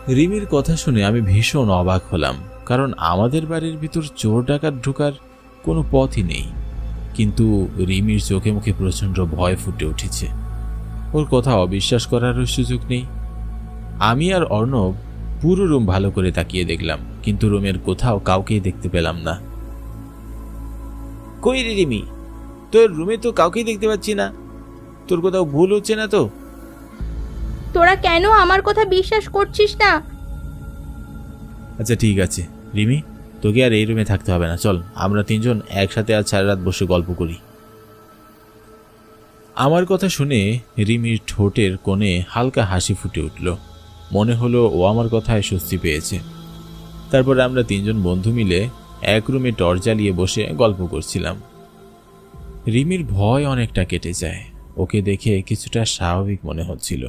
রিমির কথা শুনে আমি ভীষণ অবাক হলাম, কারণ আমাদের বাড়ির ভিতর চোর ডাকাত ঢোকার কোনো পথই নেই। কিন্তু রিমির চোখে মুখে প্রচণ্ড ভয় ফুটে উঠেছে। ওর কথা অবিশ্বাস করারও সুযোগ নেই। আমি আর অর্ণব পুরো রুম ভালো করে তাকিয়ে দেখলাম, কিন্তু রুমের কোথাও কাউকেই দেখতে পেলাম না। কই রে রিমি, তোর রুমে তো কাউকেই দেখতে পাচ্ছি না। তোর কোথাও ভুল হচ্ছে না তো? তোরা কেন আমার কথা বিশ্বাস করছিস না? আচ্ছা ঠিক আছে রিমি, তোকে আর এই রুমে থাকতে হবে না, চল আমরা তিনজন একসাথে আজ সারা রাত বসে গল্প করি। আমার কথা শুনে রিমির ঠোঁটের কোণে হালকা হাসি ফুটে উঠল। মনে হলো ও আমার কথায় স্বস্তি পেয়েছে। তারপর আমরা তিনজন বন্ধু মিলে এক রুমে টর্চ জ্বালিয়ে বসে গল্প করছিলাম। রিমির ভয় অনেকটা কেটে যায়, ওকে দেখে কিছুটা স্বাভাবিক মনে হচ্ছিল।